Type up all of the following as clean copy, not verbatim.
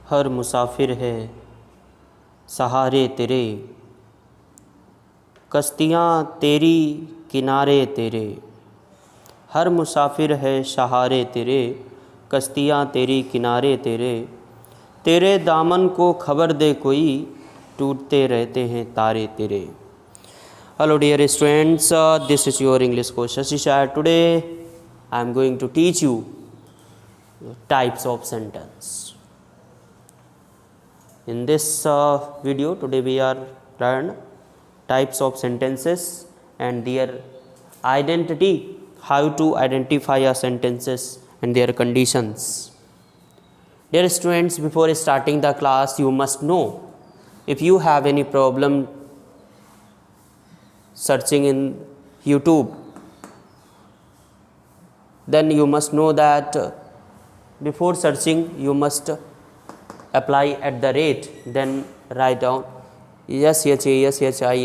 हर मुसाफिर है सहारे तेरे, कश्तियाँ तेरी किनारे तेरे। हर मुसाफिर है सहारे तेरे, कश्तियाँ तेरी किनारे तेरे। तेरे दामन को खबर दे कोई, टूटते रहते हैं तारे तेरे। Hello dear students, this is your English coach Shashi Shah. Today I am going to teach you types of sentence. In this video today we are learn types of sentences and their identity, how to identify a sentences and their conditions. Dear students, before starting the class you must know, if you have any problem searching in YouTube, then you must know that before searching you must apply at the rate, then write down SHASHISHISHAYAR.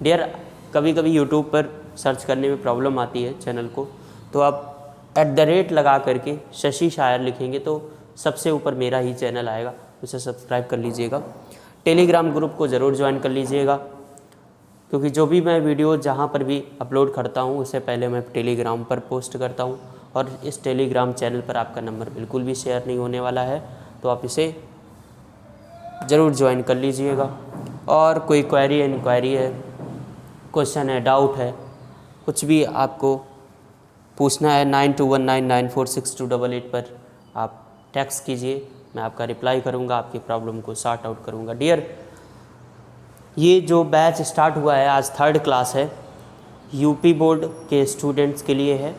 Dear, कभी कभी YouTube पर search करने में problem आती है channel को, तो आप एट द रेट लगा करके शशि शायर लिखेंगे तो सबसे ऊपर मेरा ही चैनल आएगा, उसे सब्सक्राइब कर लीजिएगा। टेलीग्राम ग्रुप को ज़रूर ज्वाइन कर लीजिएगा, क्योंकि जो भी मैं वीडियो जहाँ पर भी अपलोड करता हूँ उससे पहले मैं टेलीग्राम पर पोस्ट करता हूँ, और इस टेलीग्राम चैनल पर आपका नंबर बिल्कुल भी शेयर नहीं होने वाला है, तो आप इसे ज़रूर ज्वाइन कर लीजिएगा। और कोई क्वेरी है, इंक्वायरी है, क्वेश्चन है, डाउट है, कुछ भी आपको पूछना है 9219946288 पर आप टेक्स्ट कीजिए, मैं आपका रिप्लाई करूँगा, आपकी प्रॉब्लम को सॉर्ट आउट करूँगा। डियर, ये जो बैच स्टार्ट हुआ है आज 3rd क्लास है, यूपी बोर्ड के स्टूडेंट्स के लिए है।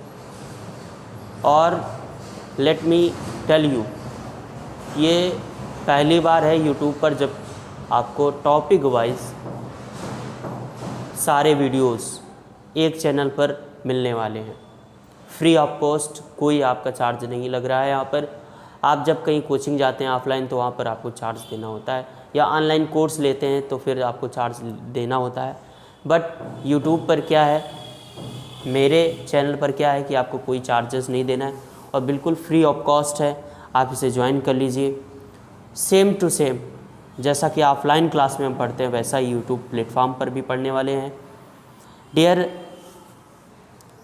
और लेट मी टेल यू, ये पहली बार है यूट्यूब पर जब आपको टॉपिक वाइज सारे वीडियोस एक चैनल पर मिलने वाले हैं, फ्री ऑफ कॉस्ट, कोई आपका चार्ज नहीं लग रहा है। यहाँ पर आप जब कहीं कोचिंग जाते हैं ऑफलाइन तो वहाँ पर आपको चार्ज देना होता है, या ऑनलाइन कोर्स लेते हैं तो फिर आपको चार्ज देना होता है। बट यूट्यूब पर क्या है, मेरे चैनल पर क्या है कि आपको कोई चार्जेस नहीं देना है और बिल्कुल फ्री ऑफ कॉस्ट है, आप इसे ज्वाइन कर लीजिए। सेम टू सेम जैसा कि ऑफलाइन क्लास में हम पढ़ते हैं वैसा ही यूट्यूब प्लेटफॉर्म पर भी पढ़ने वाले हैं। डियर,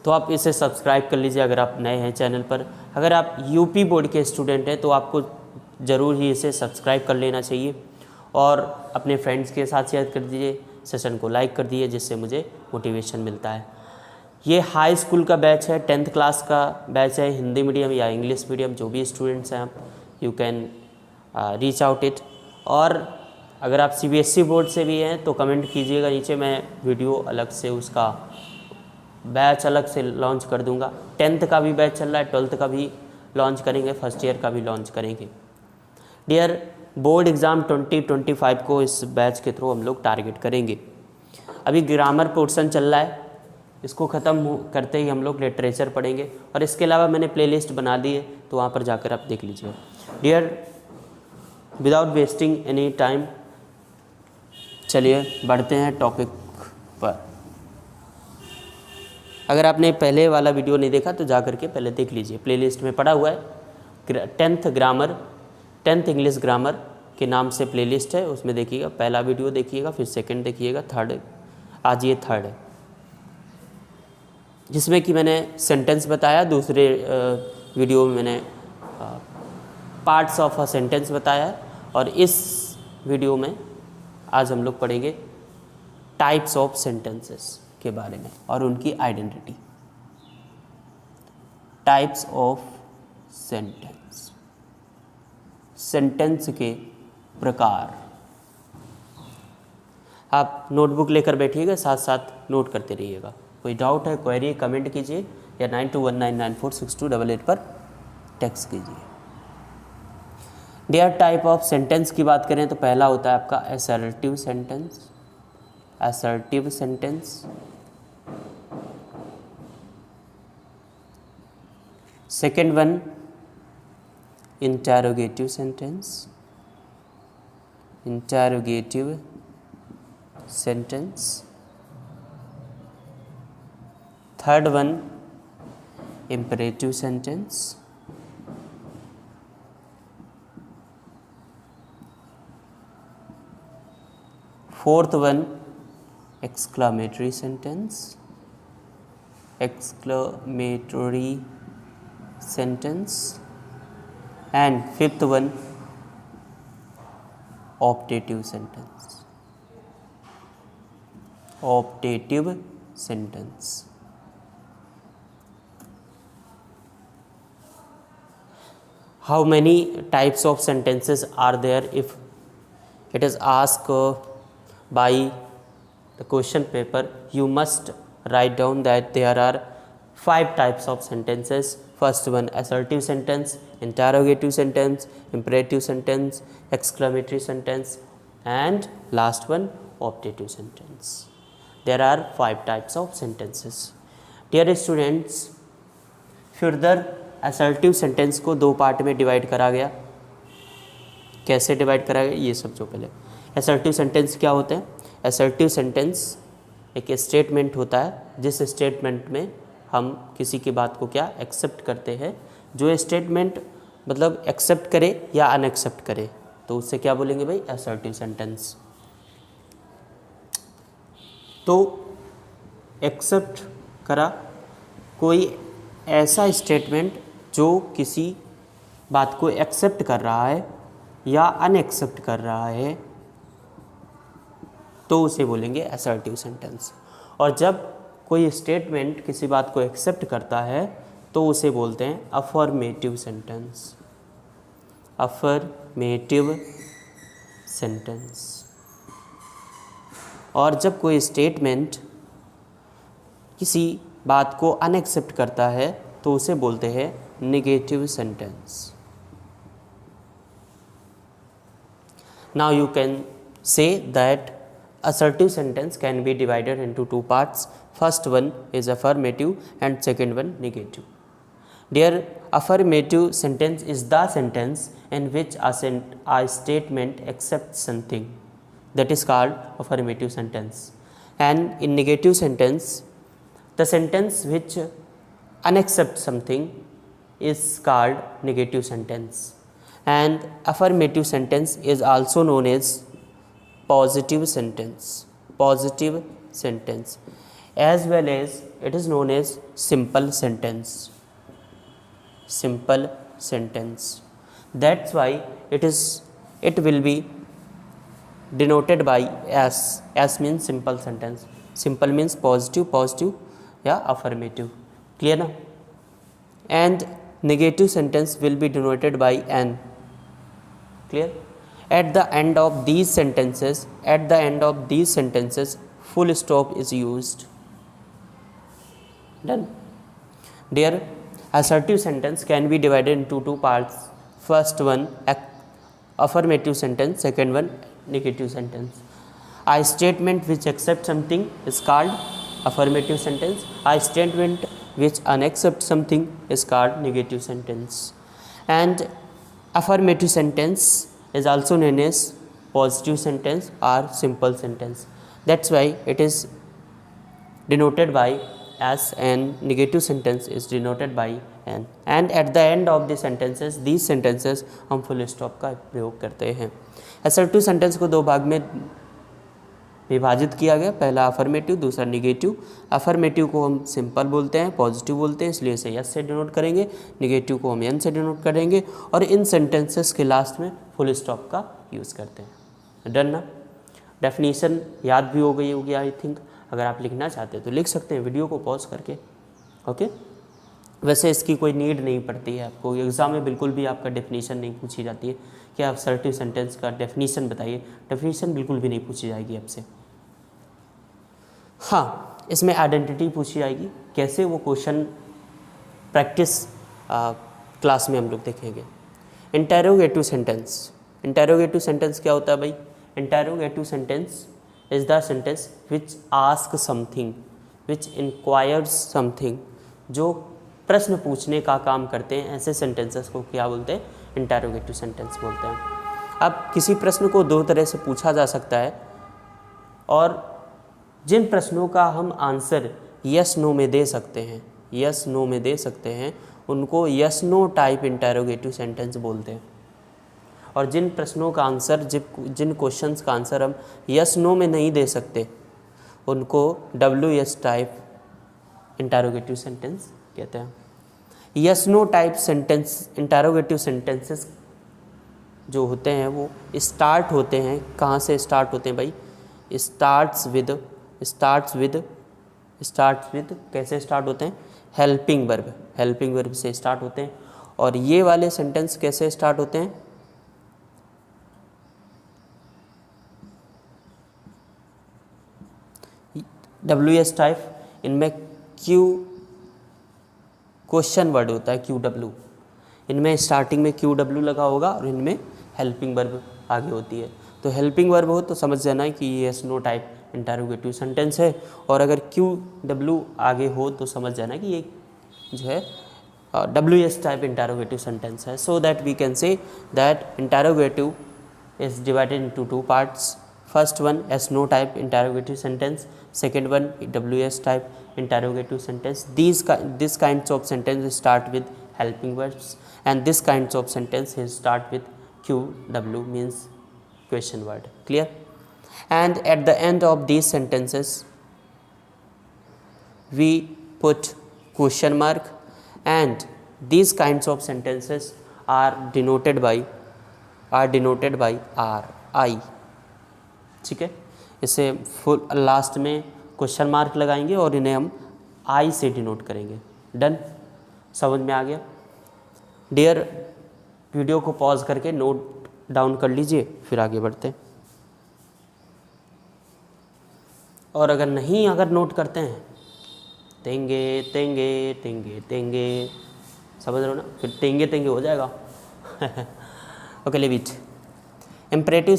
तो आप इसे सब्सक्राइब कर लीजिए अगर आप नए हैं चैनल पर। अगर आप यूपी बोर्ड के स्टूडेंट हैं तो आपको ज़रूर ही इसे सब्सक्राइब कर लेना चाहिए और अपने फ्रेंड्स के साथ शेयर कर दीजिए, सेशन को लाइक कर दीजिए, जिससे मुझे मोटिवेशन मिलता है। ये हाई स्कूल का बैच है, 10th क्लास का बैच है, हिंदी मीडियम या इंग्लिश मीडियम जो भी स्टूडेंट्स हैं आप you can reach out it. और अगर आप CBSE बोर्ड से भी हैं तो कमेंट कीजिएगा नीचे, मैं वीडियो अलग से उसका बैच अलग से लॉन्च कर दूंगा। 10th का भी बैच चल रहा है, 12th का भी लॉन्च करेंगे, फर्स्ट ईयर का भी लॉन्च करेंगे। डियर, बोर्ड एग्ज़ाम 2025 को इस बैच के थ्रू हम लोग टारगेट करेंगे। अभी ग्रामर पोर्शन चल रहा है, इसको ख़त्म करते ही हम लोग लिटरेचर पढ़ेंगे, और इसके अलावा मैंने प्लेलिस्ट बना दी है तो वहाँ पर जाकर आप देख लीजिए। Dear, without wasting any time चलिए बढ़ते हैं टॉपिक पर। अगर आपने पहले वाला वीडियो नहीं देखा तो जा करके पहले देख लीजिए, प्लेलिस्ट में पड़ा हुआ है। 10th grammar, 10th English grammar के नाम से प्लेलिस्ट है, उसमें देखिएगा, पहला वीडियो देखिएगा, फिर सेकंड देखिएगा, थर्ड, आज ये थर्ड है, जिसमें कि मैंने सेंटेंस बताया। दूसरे वीडियो में मैंने पार्ट्स ऑफ अ सेंटेंस बताया, और इस वीडियो में आज हम लोग पढ़ेंगे टाइप्स ऑफ सेंटेंसेस के बारे में और उनकी identity. Types of sentence, sentence के प्रकार। आप नोटबुक लेकर बैठिएगा, साथ साथ नोट करते रहिएगा। कोई डाउट है, क्वेरी, कमेंट कीजिए या 9219946288 पर टेक्स्ट कीजिए। डियर, टाइप ऑफ सेंटेंस की बात करें तो पहला होता है आपका assertive sentence. Assertive sentence. Second one interrogative sentence. Interrogative sentence. Third one imperative sentence. Fourth one exclamatory sentence, exclamatory sentence, and fifth one optative sentence, optative sentence. How many types of sentences are there? If it is asked by the question paper, you must write down that there are 5 types of sentences. First one assertive sentence, interrogative sentence, imperative sentence, exclamatory sentence, and last one optative sentence. There are 5 types of sentences. Dear students, further assertive sentence को 2 part में divide करा गया. कैसे divide करा गया ये सब जो पहले. असर्टिव सेंटेंस क्या होते हैं? असर्टिव सेंटेंस एक स्टेटमेंट होता है जिस स्टेटमेंट में हम किसी की बात को क्या एक्सेप्ट करते हैं. जो स्टेटमेंट मतलब एक्सेप्ट करे या अनएक्सेप्ट करे तो उससे क्या बोलेंगे भाई? Assertive sentence. तो एक्सेप्ट करा कोई ऐसा स्टेटमेंट जो किसी बात को एक्सेप्ट कर रहा है या अनएक्सेप्ट कर रहा है तो उसे बोलेंगे असर्टिव सेंटेंस. और जब कोई स्टेटमेंट किसी बात को एक्सेप्ट करता है तो उसे बोलते हैं अफर्मेटिव सेंटेंस. Affirmative sentence. और जब कोई स्टेटमेंट किसी बात को अनएक्सेप्ट करता है तो उसे बोलते हैं negative sentence. Now you can say that assertive sentence can be divided into 2 parts. First one is affirmative and second one negative. Dear, affirmative sentence is the sentence in which a statement accepts something. That is called affirmative sentence. And in negative sentence, the sentence which unaccepts something is called negative sentence. And affirmative sentence is also known as positive sentence, positive sentence, as well as it is known as simple sentence, simple sentence. That's why it will be denoted by S. S means simple sentence. Simple means positive, positive, yeah, affirmative. Clear now? And negative sentence will be denoted by N. Clear? At the end of these sentences, full stop is used. Done. Dear, assertive sentence can be divided into 2 parts. First one affirmative sentence, second one negative sentence. A statement which accepts something is called affirmative sentence. A statement which unaccepts something is called negative sentence. And affirmative sentence is also known as positive sentence or simple sentence. That's why it is denoted by S and negative sentence is denoted by N. And at the end of the sentences, these sentences हम full stop का प्रयोग करते हैं. assertive sentence को 2 भाग में विभाजित किया गया. पहला अफर्मेटिव, दूसरा निगेटिव. अफर्मेटिव को हम सिंपल बोलते हैं, पॉजिटिव बोलते हैं, इसलिए इसे एस से डिनोट करेंगे. निगेटिव को हम एन से डिनोट करेंगे. और इन सेंटेंसेस के लास्ट में फुल स्टॉप का यूज़ करते हैं. डन ना? डेफिनेशन याद भी हो गई होगी आई थिंक. अगर आप लिखना चाहते हैं तो लिख सकते हैं वीडियो को पॉज करके. ओके. वैसे इसकी कोई नीड नहीं पड़ती है आपको. एग्ज़ाम में बिल्कुल भी आपका डेफिनेशन नहीं पूछी जाती है कि आप असर्टिव सेंटेंस का डेफिनेशन बताइए. डेफिनेशन बिल्कुल भी नहीं पूछी जाएगी आपसे. हाँ, इसमें आइडेंटिटी पूछी जाएगी. कैसे? वो क्वेश्चन प्रैक्टिस क्लास में हम लोग देखेंगे. Interrogative sentence. इंटेरोगेटिव सेंटेंस क्या होता है भाई? Interrogative sentence is the sentence which ask something, which enquires something. जो प्रश्न पूछने का काम करते हैं ऐसे सेंटेंसेस को क्या बोलते हैं? इंटेरोगेटिव सेंटेंस बोलते हैं. अब किसी प्रश्न को 2 तरह से पूछा जा सकता है और जिन प्रश्नों का हम आंसर यस नो में दे सकते हैं, यस नो में दे सकते हैं, उनको yes no type interrogative sentence बोलते हैं. और जिन प्रश्नों का आंसर जिन क्वेश्चंस का आंसर हम यस नो में नहीं दे सकते उनको WS टाइप इंटरोगेटिव सेंटेंस कहते हैं। Yes no type sentence interrogative sentences जो होते हैं वो स्टार्ट होते हैं, कहाँ से स्टार्ट होते हैं भाई? स्टार्ट्स विद कैसे स्टार्ट होते हैं? हेल्पिंग वर्ब से स्टार्ट होते हैं। और ये वाले सेंटेंस कैसे स्टार्ट होते हैं? WS टाइप, इनमें क्वेश्चन वर्ड होता है QW, इनमें स्टार्टिंग में QW लगा होगा और इनमें हेल्पिंग वर्ब आगे होती है। तो हेल्पिंग वर्ब हो तो समझ जाना है कि ये yes no type interrogative sentence है, और अगर QW आगे हो तो समझ जाना है कि ये जो है WS टाइप इंटरोगेटिव सेंटेंस है। So that we can say that interrogative is divided into 2 parts. First one yes no type interrogative sentence, second one WS type interrogative sentence. This kinds of sentence start with helping verbs, and this kinds of sentence is start with QW, means question word. Clear? And at the end of these sentences we put question mark, and these kinds of sentences are denoted by RI. ठीक है, इसे full last में question mark लगाएंगे और इन्हें हम आई से denote करेंगे। डन? समझ में आ गया? डियर, वीडियो को पॉज करके नोट डाउन कर लीजिए, फिर आगे बढ़ते हैं। और अगर नोट करते हैं तेंगे समझ रहे हो ना, फिर तेंगे हो जाएगा। Okay, live it. Imperative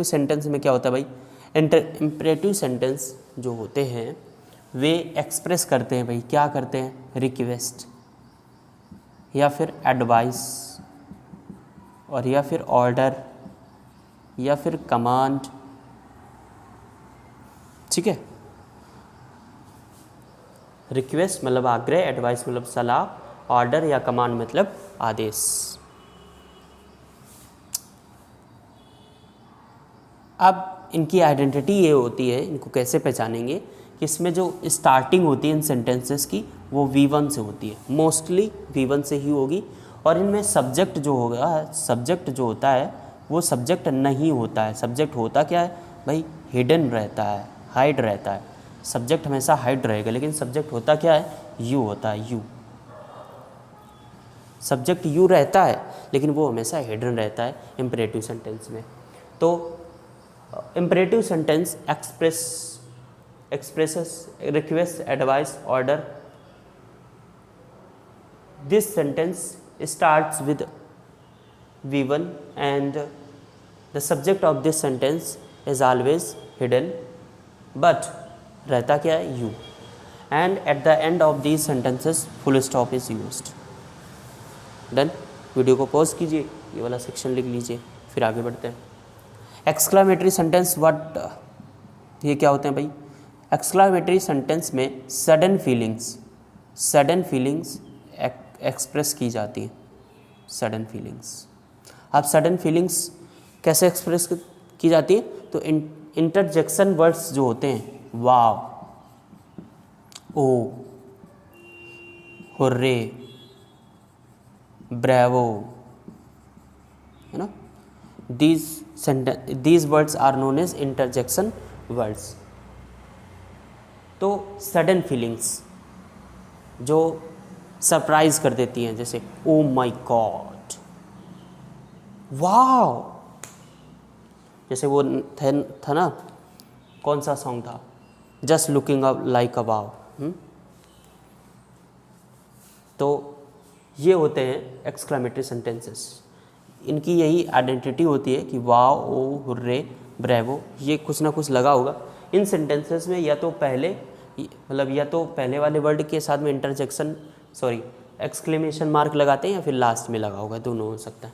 sentence में क्या होता है भाई? इम्परेटिव सेंटेंस जो होते हैं वे एक्सप्रेस करते हैं भाई, क्या करते हैं? रिक्वेस्ट या फिर एडवाइस और या फिर ऑर्डर या फिर कमांड। ठीक है, रिक्वेस्ट मतलब आग्रह, एडवाइस मतलब सलाह, ऑर्डर या कमांड मतलब आदेश। अब इनकी आइडेंटिटी ये होती है, इनको कैसे पहचानेंगे कि इसमें जो स्टार्टिंग होती है इन सेंटेंसेस की वो V1 से होती है, मोस्टली V1 से ही होगी। और इनमें सब्जेक्ट जो होता है वो सब्जेक्ट नहीं होता है। सब्जेक्ट होता क्या है भाई? हिडन रहता है, हाइड रहता है। सब्जेक्ट हमेशा हाइड रहेगा, लेकिन सब्जेक्ट होता क्या है? यू होता है, यू। सब्जेक्ट यू रहता है लेकिन वो हमेशा हिडन रहता है इम्परेटिव सेंटेंस में। तो imperative sentence expresses request, advice, order. This sentence starts with V1 and the subject of this sentence is always hidden, but रहता क्या है? you. And at the end of these sentences full stop is used. Done? Video को pause कीजिए, ये वाला section लिख लीजिए, फिर आगे बढ़ते हैं। एक्सक्लामेटरी सेंटेंस ये क्या होते हैं भाई? एक्सक्लामेटरी सेंटेंस में सडन फीलिंग्स एक्सप्रेस की जाती हैं। सडन फीलिंग्स, अब सडन फीलिंग्स कैसे एक्सप्रेस की जाती है? तो इंटरजेक्शन वर्ड्स जो होते हैं, वाव, ओ, हुर्रे, ब्रेवो, है ना, these words are known as interjection words. तो सडन फीलिंग्स जो सरप्राइज कर देती हैं, जैसे ओ माई गॉड, वाव, जैसे वो था ना, कौन सा सॉन्ग था? Just looking up like a wow. तो ये होते हैं एक्सक्लामेटरी सेंटेंसेस। इनकी यही आइडेंटिटी होती है कि वाव, ओ, हुर्रे, ब्रेवो, ये कुछ ना कुछ लगा होगा। इन सेंटेंसेस में या तो पहले वाले वर्ड के साथ में एक्सक्लेमेशन मार्क लगाते हैं या फिर लास्ट में लगा होगा, दोनों हो सकता है।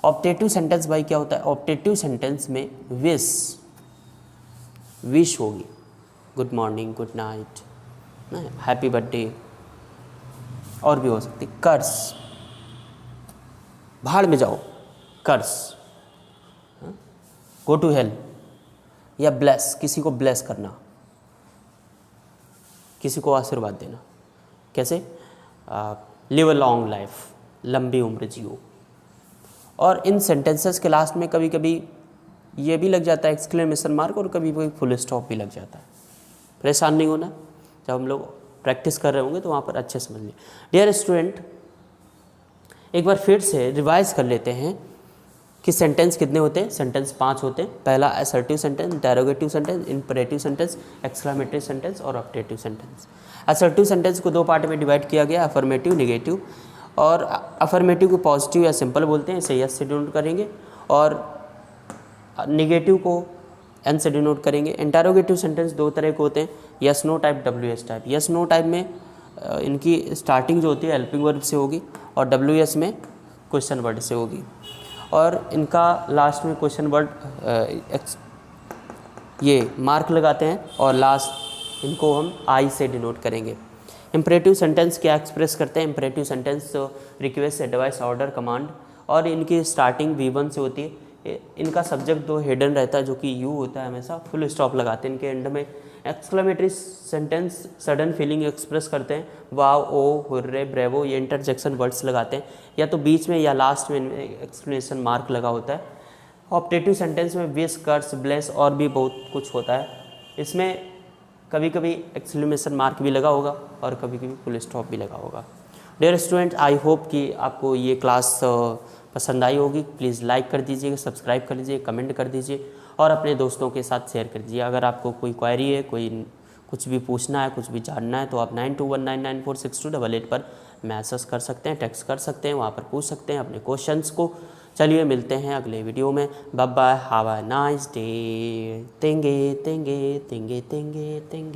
ऑप्टेटिव सेंटेंस भाई क्या होता है? ऑप्टेटिव सेंटेंस में विश होगी, good morning, good night, happy birthday, और भी हो सकती। कर्स, भाड़ में जाओ, कर्स, गो टू हेल, या ब्लेस, किसी को ब्लेस करना, किसी को आशीर्वाद देना। कैसे? लिव अ लॉन्ग लाइफ, लंबी उम्र जियो। और इन सेंटेंसेस के लास्ट में कभी कभी ये भी लग जाता है एक्सक्लेमेशन मार्क, और कभी कभी फुल स्टॉप भी लग जाता है। परेशान नहीं होना, जब हम लोग प्रैक्टिस कर रहे होंगे तो वहाँ पर अच्छे समझ लें। डियर स्टूडेंट, एक बार फिर से रिवाइज कर लेते हैं कि सेंटेंस कितने होते हैं। सेंटेंस 5 होते हैं। पहला assertive sentence, interrogative sentence, imperative sentence, exclamatory sentence और ऑप्टेटिव सेंटेंस। असर्टिव सेंटेंस को 2 पार्ट में डिवाइड किया गया, अफर्मेटिव, नेगेटिव। और अफर्मेटिव को पॉजिटिव या सिंपल बोलते हैं, इसे यस से डिनोट करेंगे, और नेगेटिव को एन से डिनोट करेंगे। इंटरोगेटिव सेंटेंस 2 तरह के होते हैं, yes no type, W S type. Yes no type में इनकी स्टार्टिंग जो होती है हेल्पिंग वर्ब से होगी, और डब्ल्यू एस में क्वेश्चन वर्ड से होगी, और इनका लास्ट में क्वेश्चन वर्ड ये मार्क लगाते हैं, और लास्ट इनको हम आई से डिनोट करेंगे। इंपरेटिव सेंटेंस क्या एक्सप्रेस करते हैं? Imperative sentence request, advice, order, command, और इनकी स्टार्टिंग V1 से होती है। इनका सब्जेक्ट दो हिडन रहता है, जो कि यू होता है, हमेशा फुल स्टॉप लगाते हैं इनके एंड में। Exclamatory sentence sudden feeling express करते हैं, वाव, ओ, हुर्रे, ब्रेवो, ये इंटरजेक्शन वर्ड्स लगाते हैं, या तो बीच में या लास्ट में एक्सक्लेमेशन मार्क लगा होता है। ऑप्टेटिव सेंटेंस में विश, कर्स, ब्लेस और भी बहुत कुछ होता है। इसमें कभी कभी एक्सक्लेमेशन मार्क भी लगा होगा और कभी कभी फुल स्टॉप भी लगा होगा। डियर स्टूडेंट, आई होप कि आपको ये क्लास पसंद आई होगी। प्लीज़ लाइक कर दीजिए, सब्सक्राइब कर लीजिए, कमेंट कर दीजिए और अपने दोस्तों के साथ शेयर कर दीजिए। अगर आपको कोई क्वेरी है, कोई कुछ भी पूछना है, कुछ भी जानना है, तो आप 9219946288 पर मैसेज कर सकते हैं, टेक्स्ट कर सकते हैं, वहाँ पर पूछ सकते हैं अपने क्वेश्चंस को। चलिए मिलते हैं अगले वीडियो में। Bye bye, have a nice day. तेंगे तेंगे तेंगे तेंगे तेंगे।